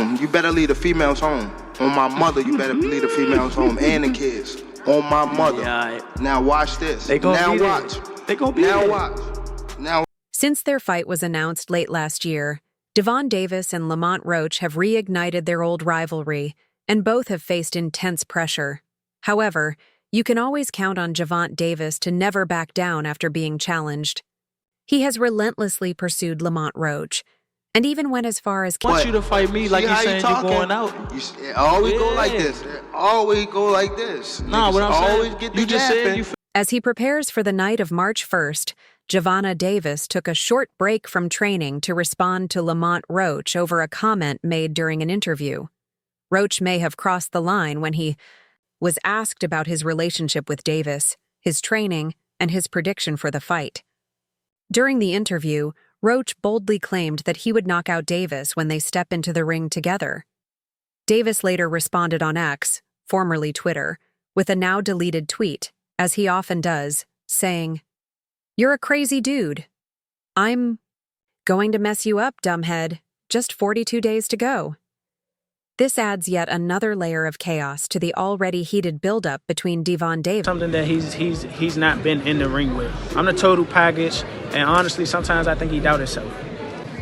home. You better leave the females home. On my mother, you better leave the females home and the kids. On my mother. Yeah, now watch this. They gonna now be watch. There. They gonna be now there. watch. Now. Since their fight was announced late last year, Gervonta Davis and Lamont Roach have reignited their old rivalry, and both have faced intense pressure. However, you can always count on Gervonta Davis to never back down after being challenged. He has relentlessly pursued Lamont Roach, and even went as far as... I want you to fight me like you're saying you're going out. It always go like this. It always go like this. Nah, what I'm always saying, get you just said you... As he prepares for the night of March 1st, Gervonta Davis took a short break from training to respond to Lamont Roach over a comment made during an interview. Roach may have crossed the line when he was asked about his relationship with Davis, his training, and his prediction for the fight. During the interview, Roach boldly claimed that he would knock out Davis when they step into the ring together. Davis later responded on X, formerly Twitter, with a now-deleted tweet, as he often does, saying, "You're a crazy dude. I'm going to mess you up, dumbhead. Just 42 days to go." This adds yet another layer of chaos to the already heated buildup between Gervonta Davis. Something that he's not been in the ring with. I'm the total package, and honestly, sometimes I think he doubt himself.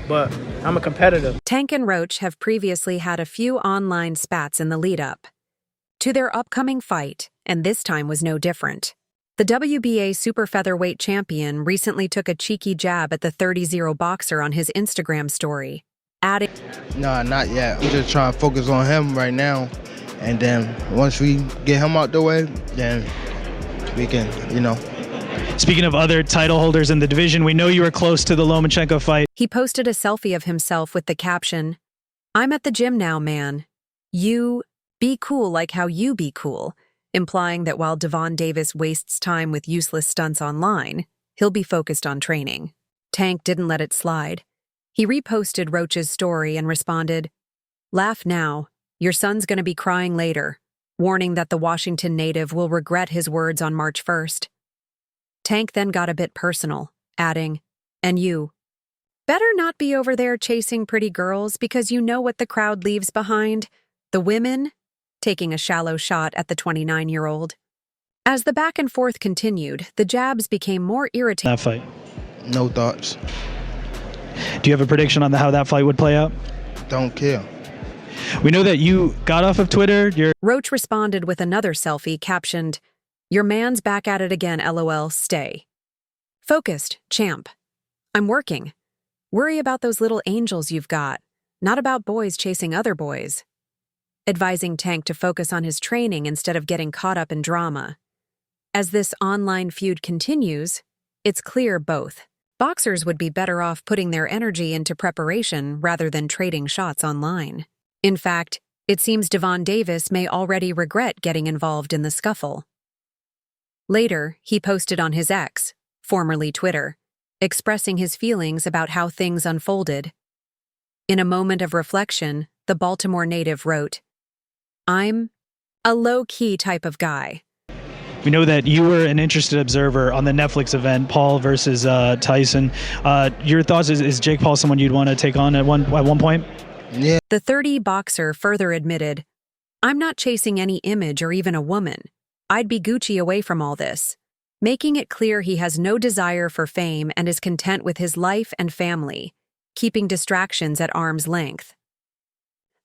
But I'm a competitor. Tank and Roach have previously had a few online spats in the lead-up to their upcoming fight, and this time was no different. The WBA super featherweight champion recently took a cheeky jab at the 30-0 boxer on his Instagram story, adding, "No, not yet. I'm just trying to focus on him right now. And then once we get him out the way, then we can, Speaking of other title holders in the division, we know you were close to the Lomachenko fight. He posted a selfie of himself with the caption, "I'm at the gym now, man. You be cool like how you be cool," implying that while Gervonta Davis wastes time with useless stunts online, he'll be focused on training. Tank didn't let it slide. He reposted Roach's story and responded, "Laugh now. Your son's gonna be crying later," warning that the Washington native will regret his words on March 1st. Tank then got a bit personal, adding, "And you better not be over there chasing pretty girls because you know what the crowd leaves behind. The women," taking a shallow shot at the 29-year-old. As the back and forth continued, the jabs became more irritating. That fight. No thoughts. Do you have a prediction on how that fight would play out? Don't care. We know that you got off of Twitter. Roach responded with another selfie captioned, "Your man's back at it again, LOL, stay. Focused, champ. I'm working. Worry about those little angels you've got, not about boys chasing other boys." Advising Tank to focus on his training instead of getting caught up in drama. As this online feud continues, it's clear both boxers would be better off putting their energy into preparation rather than trading shots online. In fact, it seems Gervonta Davis may already regret getting involved in the scuffle. Later, he posted on his X, formerly Twitter, expressing his feelings about how things unfolded. In a moment of reflection, the Baltimore native wrote, "I'm a low-key type of guy." We know that you were an interested observer on the Netflix event, Paul versus Tyson. Your thoughts, is Jake Paul someone you'd want to take on at one point? Yeah. The 30 boxer further admitted, "I'm not chasing any image or even a woman. I'd be Gucci away from all this," making it clear he has no desire for fame and is content with his life and family, keeping distractions at arm's length.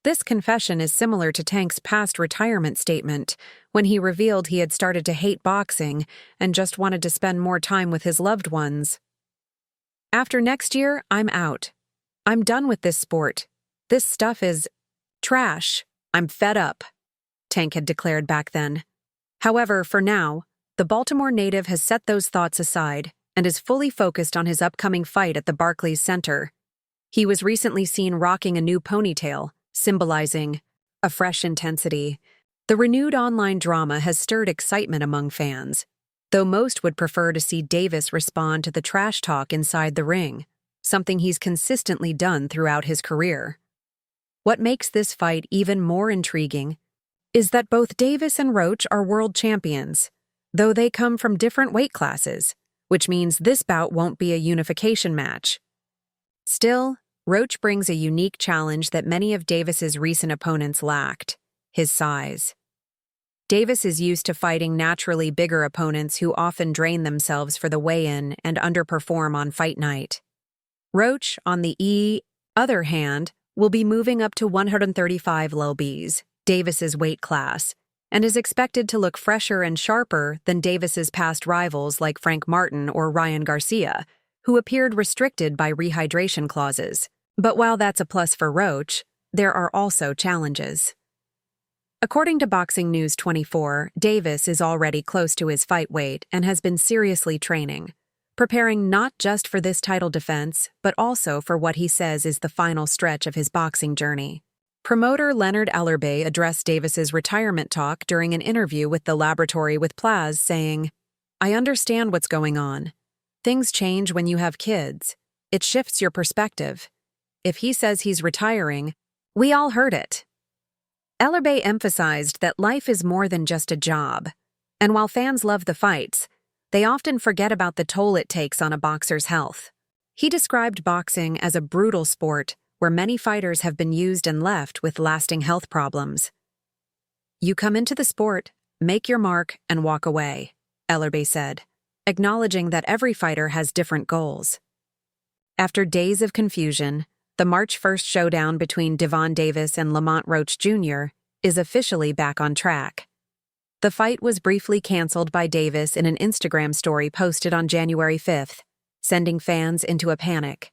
This confession is similar to Tank's past retirement statement, when he revealed he had started to hate boxing and just wanted to spend more time with his loved ones. "After next year, I'm out. I'm done with this sport. This stuff is trash. I'm fed up," Tank had declared back then. However, for now, the Baltimore native has set those thoughts aside and is fully focused on his upcoming fight at the Barclays Center. He was recently seen rocking a new ponytail, symbolizing a fresh intensity. The renewed online drama has stirred excitement among fans, though most would prefer to see Davis respond to the trash talk inside the ring, something he's consistently done throughout his career. What makes this fight even more intriguing is that both Davis and Roach are world champions, though they come from different weight classes, which means this bout won't be a unification match. Still, Roach brings a unique challenge that many of Davis's recent opponents lacked: his size. Davis is used to fighting naturally bigger opponents who often drain themselves for the weigh-in and underperform on fight night. Roach, on the other hand, will be moving up to 135 lbs, Davis's weight class, and is expected to look fresher and sharper than Davis's past rivals like Frank Martin or Ryan Garcia, who appeared restricted by rehydration clauses. But while that's a plus for Roach, there are also challenges. According to Boxing News 24, Davis is already close to his fight weight and has been seriously training, preparing not just for this title defense, but also for what he says is the final stretch of his boxing journey. Promoter Leonard Ellerbay addressed Davis's retirement talk during an interview with The Laboratory with Plaz, saying, "I understand what's going on. Things change when you have kids. It shifts your perspective. If he says he's retiring, we all heard it." Ellerbay emphasized that life is more than just a job, and while fans love the fights, they often forget about the toll it takes on a boxer's health. He described boxing as a brutal sport where many fighters have been used and left with lasting health problems. "You come into the sport, make your mark, and walk away," Ellerbay said, acknowledging that every fighter has different goals. After days of confusion, the March 1st showdown between Gervonta Davis and Lamont Roach Jr. is officially back on track. The fight was briefly canceled by Davis in an Instagram story posted on January 5th, sending fans into a panic.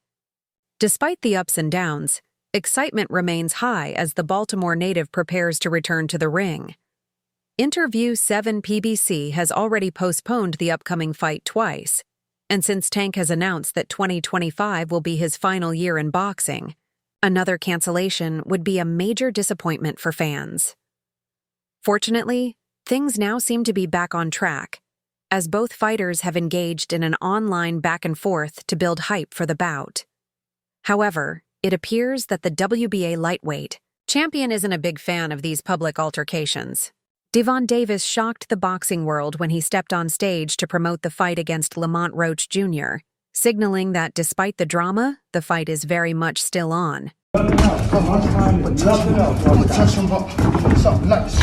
Despite the ups and downs, excitement remains high as the Baltimore native prepares to return to the ring. Interview 7 PBC has already postponed the upcoming fight twice, and since Tank has announced that 2025 will be his final year in boxing, another cancellation would be a major disappointment for fans. Fortunately, things now seem to be back on track, as both fighters have engaged in an online back and forth to build hype for the bout. However, it appears that the WBA lightweight champion isn't a big fan of these public altercations. Gervonta Davis shocked the boxing world when he stepped on stage to promote the fight against Lamont Roach Jr., signaling that despite the drama, the fight is very much still on. I'm gonna touch him up. Something nice.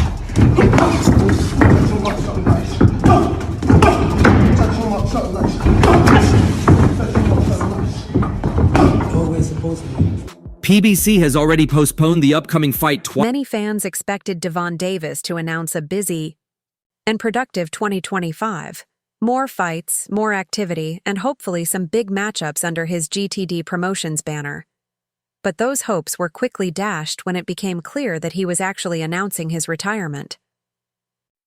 PBC has already postponed the upcoming fight twice. Many fans expected Gervonta Davis to announce a busy and productive 2025. More fights, more activity, and hopefully some big matchups under his GTD Promotions banner. But those hopes were quickly dashed when it became clear that he was actually announcing his retirement.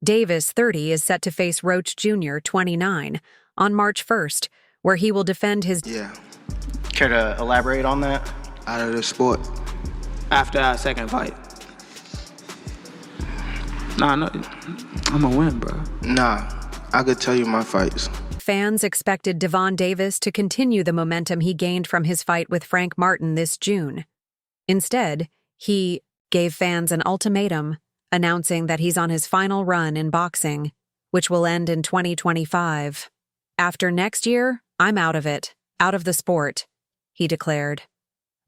Davis, 30, is set to face Roach Jr., 29, on March 1st, where he will defend his... Care to elaborate on that? Out of the sport. After our second fight. Nah, no, I'm gonna win, bro. Nah, I could tell you my fights. Fans expected Gervonta Davis to continue the momentum he gained from his fight with Frank Martin this June. Instead, he gave fans an ultimatum, announcing that he's on his final run in boxing, which will end in 2025. "After next year, I'm out of it, out of the sport," he declared.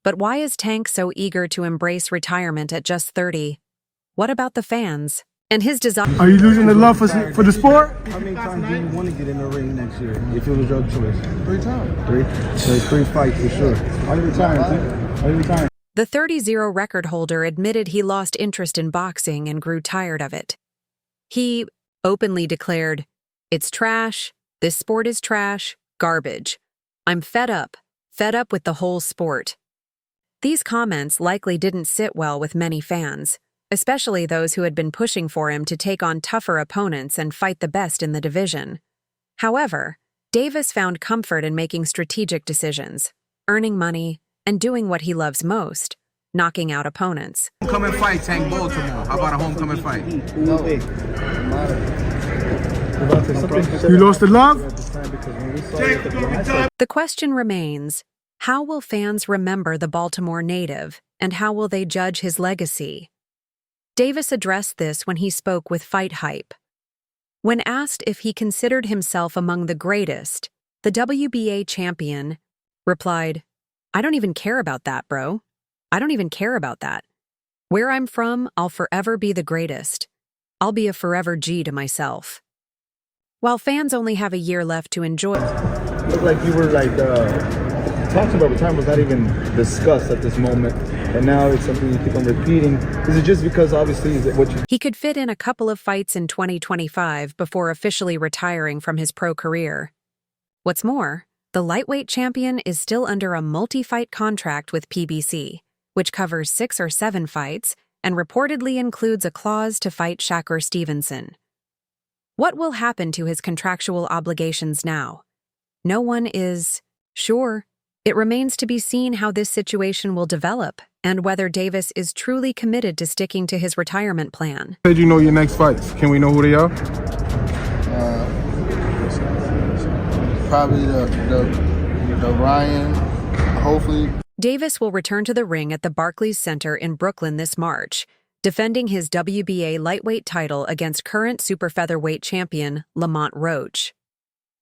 But why is Tank so eager to embrace retirement at just 30? What about the fans? And his desire... Are you losing the love for the sport? How many times do you want to get in the ring next year if it was your choice? 3 times. 3? So it's 3 fights for sure. Are you retiring, too? Are you retiring? The 30-0 record holder admitted he lost interest in boxing and grew tired of it. He openly declared, "It's trash, this sport is trash, garbage. I'm fed up with the whole sport." These comments likely didn't sit well with many fans, especially those who had been pushing for him to take on tougher opponents and fight the best in the division. However, Davis found comfort in making strategic decisions, earning money, and doing what he loves most, knocking out opponents. Homecoming fight, Tank Baltimore. How about a homecoming fight? You lost the love? The question remains, how will fans remember the Baltimore native, and how will they judge his legacy? Davis addressed this when he spoke with Fight Hype. When asked if he considered himself among the greatest, the WBA champion replied, I don't even care about that, bro. I don't even care about that. Where I'm from, I'll forever be the greatest. I'll be a forever G to myself. While fans only have a year left to enjoy... Looked like you were talks about retirement was not even discussed at this moment, and now it's something you keep on repeating. Is it just because obviously is it what you... He could fit in a couple of fights in 2025 before officially retiring from his pro career. What's more, the lightweight champion is still under a multi-fight contract with PBC, which covers 6 or 7 fights and reportedly includes a clause to fight Shakur Stevenson. What will happen to his contractual obligations now? No one is sure. It remains to be seen how this situation will develop and whether Davis is truly committed to sticking to his retirement plan. Said you know your next fights. Can we know who they are? Probably the Ryan, hopefully. Davis will return to the ring at the Barclays Center in Brooklyn this March, defending his WBA lightweight title against current super featherweight champion Lamont Roach.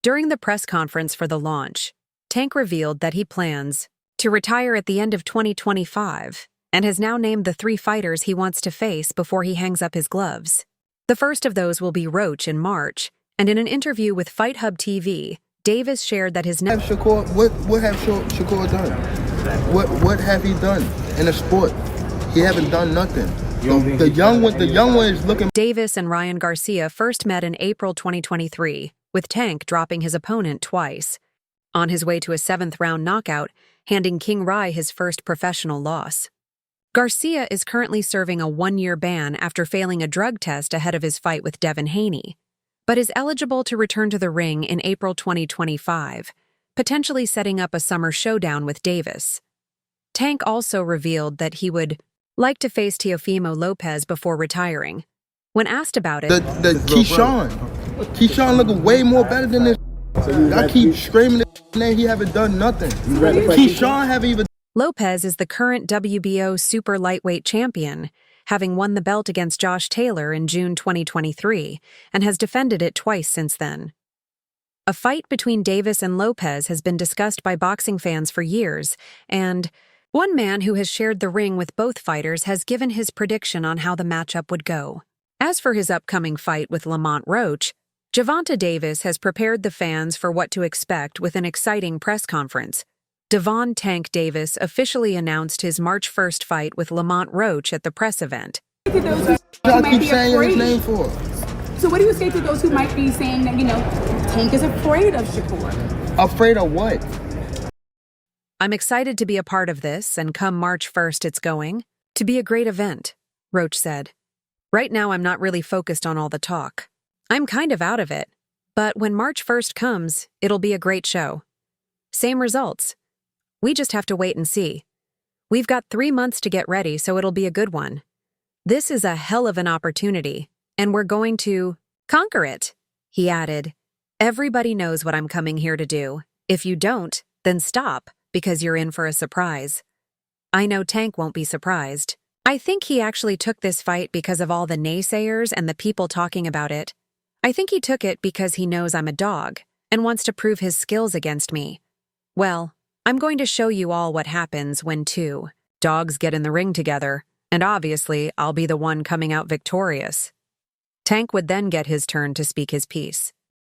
During the press conference for the launch, Tank revealed that he plans to retire at the end of 2025 and has now named the 3 fighters he wants to face before he hangs up his gloves. The first of those will be Roach in March, and in an interview with Fight Hub TV, Davis shared that his What have Shakur done? What have he done in the sport? He haven't done nothing. The young one is looking. Davis and Ryan Garcia first met in April 2023, with Tank dropping his opponent twice, on his way to a 7th-round knockout, handing King Rai his first professional loss. Garcia is currently serving a 1-year ban after failing a drug test ahead of his fight with Devin Haney, but is eligible to return to the ring in April 2025, potentially setting up a summer showdown with Davis. Tank also revealed that he would like to face Teofimo Lopez before retiring. When asked about it... Keyshawn looking way more better than this. I keep screaming his name, he haven't done nothing. Keyshawn haven't even... Lopez is the current WBO super lightweight champion, having won the belt against Josh Taylor in June 2023, and has defended it twice since then. A fight between Davis and Lopez has been discussed by boxing fans for years, and one man who has shared the ring with both fighters has given his prediction on how the matchup would go. As for his upcoming fight with Lamont Roach, Gervonta Davis has prepared the fans for what to expect with an exciting press conference. Devon "Tank" Davis officially announced his March 1st fight with Lamont Roach at the press event. I keep saying his name for. So what do you say to those who might be saying that, Tank is afraid of Shakur? Afraid of what? I'm excited to be a part of this, and come March 1st it's going to be a great event, Roach said. Right now I'm not really focused on all the talk. I'm kind of out of it, but when March 1st comes, it'll be a great show. Same results. We just have to wait and see. We've got 3 months to get ready, so it'll be a good one. This is a hell of an opportunity, and we're going to conquer it, he added. Everybody knows what I'm coming here to do. If you don't, then stop, because you're in for a surprise. I know Tank won't be surprised. I think he actually took this fight because of all the naysayers and the people talking about it. I think he took it because he knows I'm a dog and wants to prove his skills against me. Well, I'm going to show you all what happens when 2 dogs get in the ring together, and obviously I'll be the one coming out victorious. Tank would then get his turn to speak his piece.